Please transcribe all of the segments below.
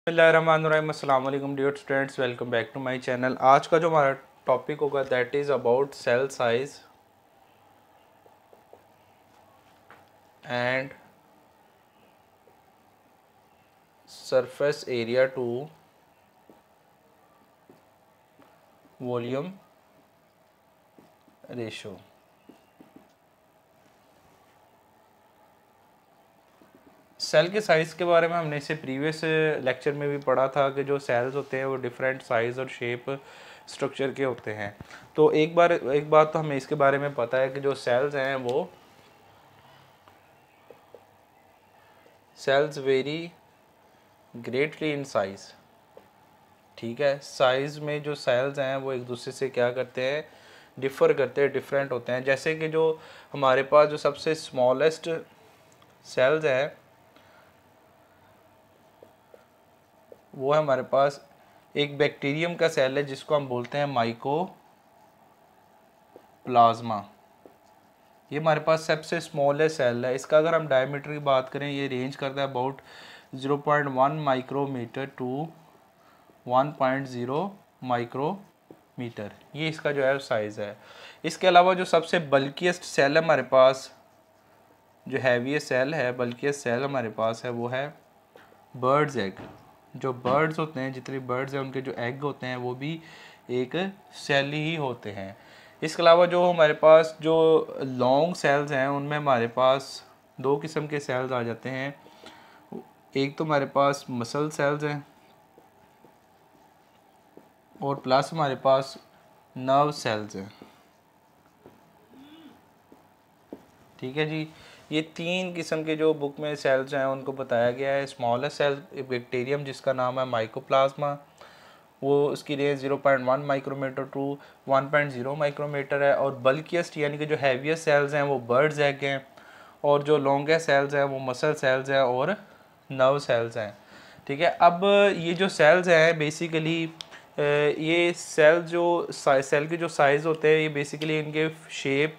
बिस्मिल्लाहिर्रहमानिर्रहीम, अस्सलाम वालेकुम dear students, welcome back to my channel. आज का जो हमारा टॉपिक होगा that is about cell size and surface area to volume ratio. Cell के साइज़ के बारे में हमने इससे प्रीवियस लेक्चर में भी पढ़ा था कि जो सेल्स होते हैं वो डिफरेंट साइज़ और शेप स्ट्रक्चर के होते हैं। तो एक बात तो हमें इसके बारे में पता है कि जो सेल्स हैं वो cells vary greatly in size. ठीक है, साइज़ में जो सेल्स हैं वो एक दूसरे से क्या करते हैं, डिफ़र करते हैं, डिफरेंट होते हैं। जैसे कि जो हमारे पास जो सबसे स्मॉलेस्ट सेल्स हैं वो है हमारे पास एक बैक्टीरियम का सेल है जिसको हम बोलते हैं माइकोप्लाज्मा। ये हमारे पास सबसे स्मॉलेस्ट सेल है। इसका अगर हम डायमीटर की बात करें, ये रेंज करता है अबाउट 0.1 माइक्रोमीटर टू 1.0 माइक्रोमीटर। ये इसका जो है साइज़ है। इसके अलावा जो सबसे बल्किएस्ट सेल है हमारे पास, जो हैवीएस्ट सेल है, बल्किएस्ट सेल हमारे पास है वो है बर्ड्स एग। जो बर्ड्स होते हैं, जितने बर्ड्स हैं उनके जो एग होते हैं वो भी एक सेल ही होते हैं। इसके अलावा जो हमारे पास जो लॉन्ग सेल्स हैं उनमें हमारे पास दो किस्म के सेल्स आ जाते हैं। एक तो हमारे पास मसल सेल्स हैं और प्लस हमारे पास नर्व सेल्स हैं। ठीक है जी, ये तीन किस्म के जो बुक में सेल्स हैं उनको बताया गया है। स्मॉलेस्ट सेल बैक्टीरियम जिसका नाम है माइकोप्लाज्मा, वो उसकी रेंज 0.1 माइक्रोमीटर टू 1.0 माइक्रोमीटर है। और बल्किएस्ट यानी कि जो हैवीएस्ट सेल्स हैं वो बर्ड्स एग हैं, और जो लॉन्गेस्ट सेल्स हैं वो मसल सेल्स हैं और नर्व सेल्स हैं। ठीक है, अब ये जो सेल्स हैं बेसिकली ये सेल जो सेल के जो साइज़ होते हैं ये बेसिकली इनके शेप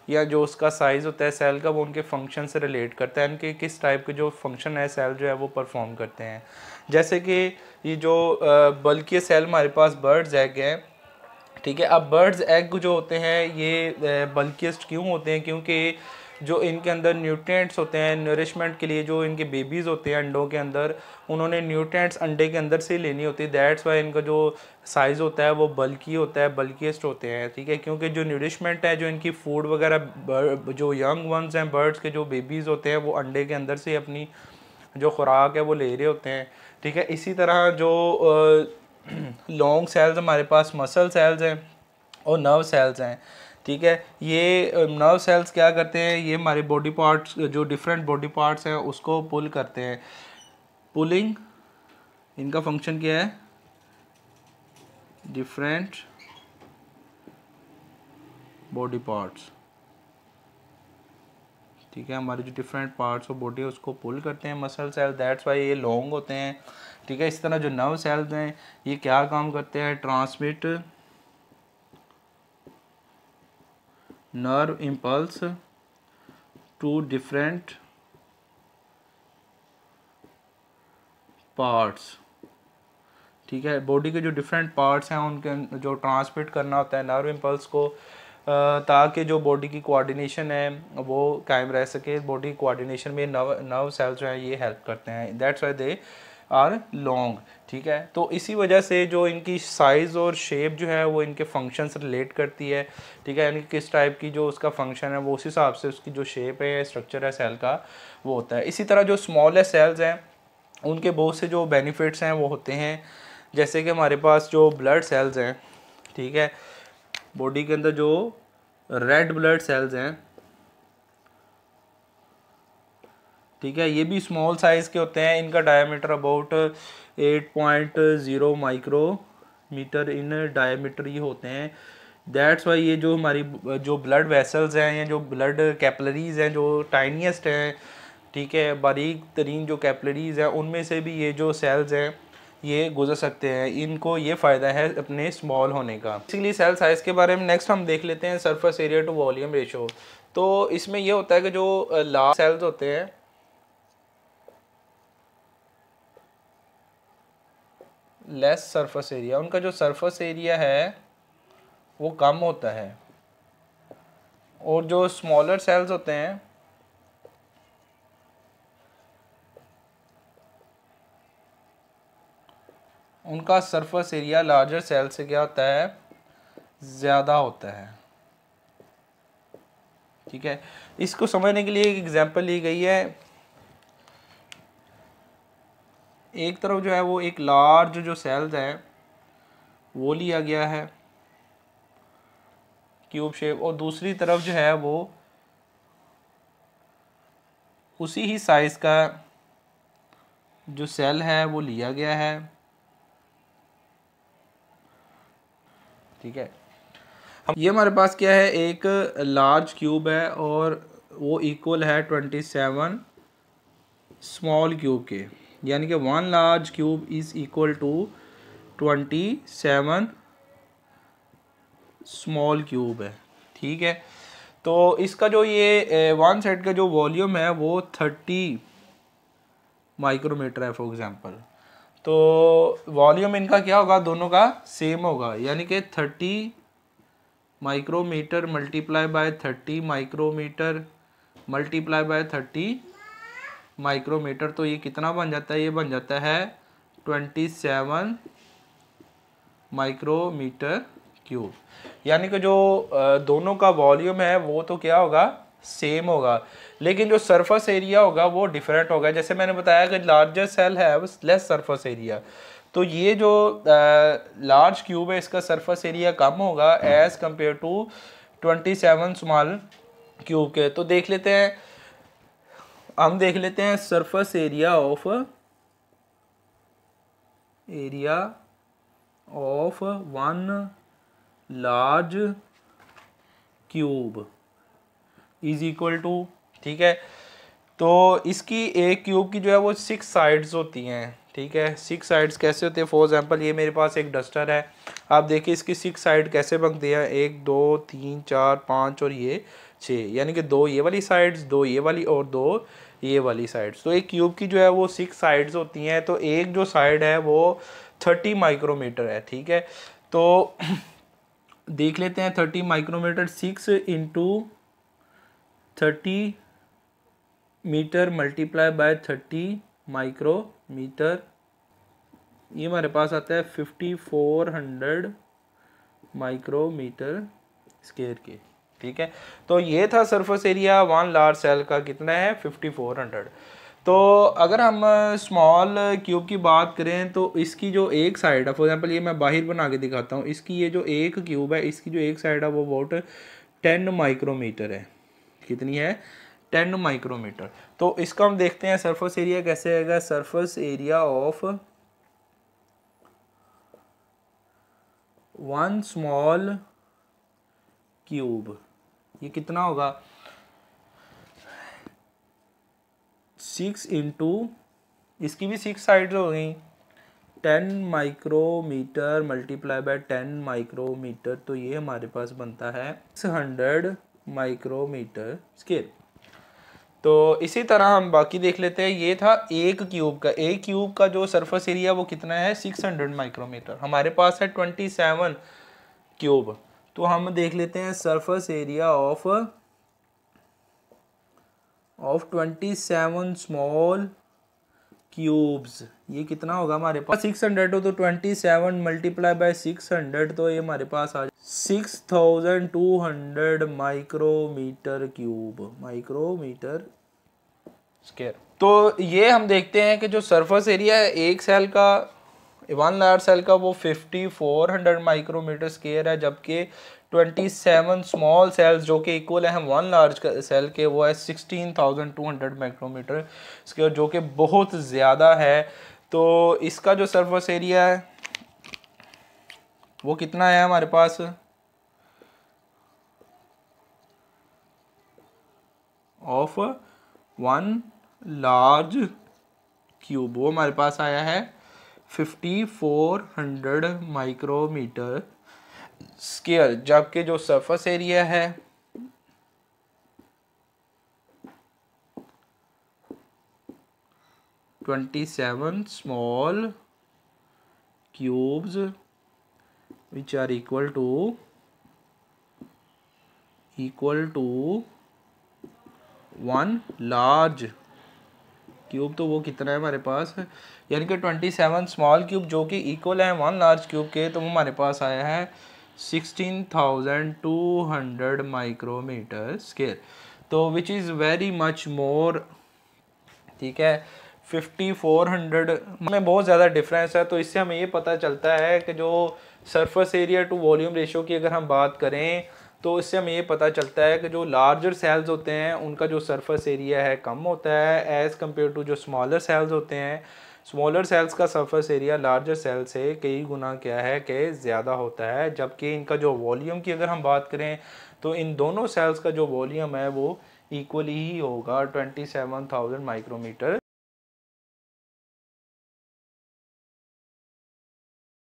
या जो उसका साइज़ होता है सेल का वो उनके फंक्शन से रिलेट करता है, इनके किस टाइप के जो फंक्शन है सेल जो है वो परफॉर्म करते हैं। जैसे कि ये जो बल्कि सेल हमारे पास बर्ड्स एग है। ठीक है, अब बर्ड्स एग जो होते हैं ये बल्किएस्ट क्यों होते हैं, क्योंकि जो इनके अंदर न्यूट्रिएंट्स होते हैं नरिशमेंट के लिए, जो इनके बेबीज़ होते हैं अंडों के अंदर, उन्होंने न्यूट्रिएंट्स अंडे के अंदर से लेनी होती है। दैट्स वाई इनका जो साइज़ होता है वो बल्की होता है, बल्किएस्ट होते हैं। ठीक है, क्योंकि जो न्यूट्रिशमेंट है, जो इनकी फूड वगैरह, जो यंग वंस हैं बर्ड्स के जो बेबीज़ होते हैं वो अंडे के अंदर से अपनी जो खुराक है वो ले रहे होते हैं। ठीक है, इसी तरह जो लॉन्ग सेल्स हमारे पास मसल सेल्स हैं और नर्व सेल्स हैं। ठीक है, ये नर्व सेल्स क्या करते हैं, ये हमारे बॉडी पार्ट्स, जो डिफरेंट बॉडी पार्ट्स हैं उसको पुल करते हैं। पुलिंग इनका फंक्शन क्या है, डिफरेंट बॉडी पार्ट्स। ठीक है, हमारे जो डिफरेंट पार्ट्स ऑफ बॉडी है उसको पुल करते हैं मसल सेल, दैट्स वाई ये लॉन्ग होते हैं। ठीक है, इस तरह जो नर्व सेल्स हैं ये क्या काम करते हैं, transmit nerve impulse to different parts. ठीक है, बॉडी के जो डिफरेंट पार्ट्स हैं उनके जो ट्रांसमिट करना होता है नर्व इम्पल्स को, ताकि जो बॉडी की कोऑर्डिनेशन है वो कायम रह सके। बॉडी कोऑर्डिनेशन में नर्व सेल्स जो हैं ये हेल्प करते हैं, that's why they are long. ठीक है, तो इसी वजह से जो इनकी साइज़ और शेप जो है वो इनके फंक्शन से रिलेट करती है। ठीक है, यानी किस टाइप की जो उसका फंक्शन है वो उस हिसाब से उसकी जो शेप है, स्ट्रक्चर है सेल का वो होता है। इसी तरह जो स्मॉलेस्ट सेल्स हैं उनके बहुत से जो बेनिफिट्स हैं वो होते हैं। जैसे कि हमारे पास जो ब्लड सेल्स हैं, ठीक है, बॉडी के अंदर जो रेड ब्लड सेल्स हैं, ठीक है, ये भी स्मॉल साइज़ के होते हैं। इनका diameter about 8.0 micrometer in diameter ये होते हैं। दैट्स वाई ये जो हमारी जो ब्लड वेसल्स हैं या जो ब्लड कैपिलरीज हैं जो टाइनीस्ट हैं, ठीक है, बारीक तरीन जो कैपिलरीज हैं उनमें से भी ये जो सेल्स हैं ये गुजर सकते हैं। इनको ये फ़ायदा है अपने स्मॉल होने का। बेसिकली सेल साइज़ के बारे में नेक्स्ट हम देख लेते हैं surface area to volume ratio. तो इसमें ये होता है कि जो लार्ज सेल्स होते हैं लेस सरफेस एरिया, उनका जो सरफेस एरिया है वो कम होता है। और जो स्मॉलर सेल्स होते हैं उनका सरफेस एरिया लार्जर सेल से क्या होता है, ज़्यादा होता है। ठीक है, इसको समझने के लिए एक एग्जांपल ली गई है। एक तरफ जो है वो एक लार्ज जो सेल्स है वो लिया गया है क्यूब शेप, और दूसरी तरफ जो है वो उसी ही साइज का जो सेल है वो लिया गया है। ठीक है, हम ये हमारे पास क्या है, एक लार्ज क्यूब है और वो इक्वल है 27 स्मॉल क्यूब के, यानी कि 1 large cube is equal to 27 small cube है। ठीक है, तो इसका जो ये वन साइड का जो वॉल्यूम है वो 30 माइक्रोमीटर है फॉर एग्जांपल। तो वॉल्यूम इनका क्या होगा, दोनों का सेम होगा, यानी कि 30 micrometer multiply by 30 micrometer multiply by 30 micrometer. तो ये कितना बन जाता है, ये बन जाता है 27 माइक्रोमीटर क्यूब। यानी कि जो दोनों का वॉल्यूम है वो तो क्या होगा, सेम होगा, लेकिन जो सरफेस एरिया होगा वो डिफरेंट होगा। जैसे मैंने बताया कि लार्जर सेल है वो लेस सरफेस एरिया, तो ये जो लार्ज क्यूब है इसका सरफेस एरिया कम होगा as compare to 27 small cube के। तो देख लेते हैं, हम देख लेते हैं surface area of one large cube is equal to. ठीक है, तो इसकी एक क्यूब की जो है वो 6 साइड्स होती हैं। ठीक है, 6 साइड्स कैसे होती है, फॉर एग्जांपल ये मेरे पास एक डस्टर है, आप देखिए इसकी 6 साइड कैसे बनती है, 1 2 3 4 5 और ये 6, यानी कि 2 ये वाली साइड्स, 2 ये वाली और 2 ये वाली साइड्स। तो एक क्यूब की जो है वो 6 साइड्स होती हैं, तो एक जो साइड है वो 30 माइक्रोमीटर है। ठीक है, तो देख लेते हैं 30 micrometer, 6 into 30 meter multiply by 30 micrometer, ये हमारे पास आता है 5400 माइक्रोमीटर स्क्वायर के। ठीक है, तो ये था surface area one large cell का, कितना है 5400। तो अगर हम स्मॉल क्यूब की बात करें तो इसकी जो एक साइड है, फॉर एग्जांपल ये मैं बाहर बना के दिखाता हूँ, इसकी ये जो एक क्यूब है इसकी जो एक साइड है वो अबाउट 10 माइक्रोमीटर है। कितनी है, 10 माइक्रोमीटर। तो इसका हम देखते हैं सरफेस एरिया कैसे आएगा, surface area of one small cube, ये कितना होगा, 6 इंटू, इसकी भी 6 साइड्स हो गई, 10 माइक्रोमीटर मल्टीप्लाई बाय 10 माइक्रोमीटर, तो ये हमारे पास बनता है 600 माइक्रोमीटर स्क्वायर। तो इसी तरह हम बाकी देख लेते हैं। ये था एक क्यूब का, एक क्यूब का जो सरफेस एरिया वो कितना है 600 माइक्रोमीटर, हमारे पास है 27 क्यूब। तो हम देख लेते हैं surface area of 27 small cubes, ये कितना होगा हमारे पास, 600 हो तो 27 मल्टीप्लाई बाय 600, तो ये हमारे पास आ 6200 माइक्रोमीटर क्यूब, माइक्रोमीटर स्क्वायर। तो ये हम देखते हैं कि जो सरफेस एरिया है एक सेल का, वन लार्ज सेल का, वो 5400 माइक्रोमीटर स्क्वायर है, जबकि 27 स्मॉल सेल्स जो कि इक्वल है वन लार्ज सेल के वो है 16200 माइक्रोमीटर स्क्वायर, जो कि बहुत ज़्यादा है। तो इसका जो सरफेस एरिया है वो कितना है हमारे पास, ऑफ वन लार्ज क्यूब, वो हमारे पास आया है 5400 माइक्रोमीटर स्क्वायर, जबकि जो सरफेस एरिया है twenty seven small cubes which are equal to 1 large cube. तो वो कितना है हमारे पास, यानी कि 27 स्मॉल क्यूब जो कि इक्वल है 1 लार्ज क्यूब के, तो वो हमारे पास आया है 16,200 माइक्रोमीटर स्केयर। तो which is very much more, ठीक है। 5400 में बहुत ज़्यादा डिफरेंस है। तो इससे हमें ये पता चलता है कि जो surface area to volume ratio की अगर हम बात करें, तो इससे हमें ये पता चलता है कि जो लार्जर सेल्स होते हैं उनका जो सरफेस एरिया है कम होता है एज़ कम्पेयर टू जो स्मॉलर सेल्स होते हैं। स्मॉलर सेल्स का सरफेस एरिया लार्जर सेल से कई गुना क्या है कि ज़्यादा होता है। जबकि इनका जो वॉल्यूम की अगर हम बात करें, तो इन दोनों सेल्स का जो वॉल्यूम है वो इक्वली ही होगा 27,000 माइक्रोमीटर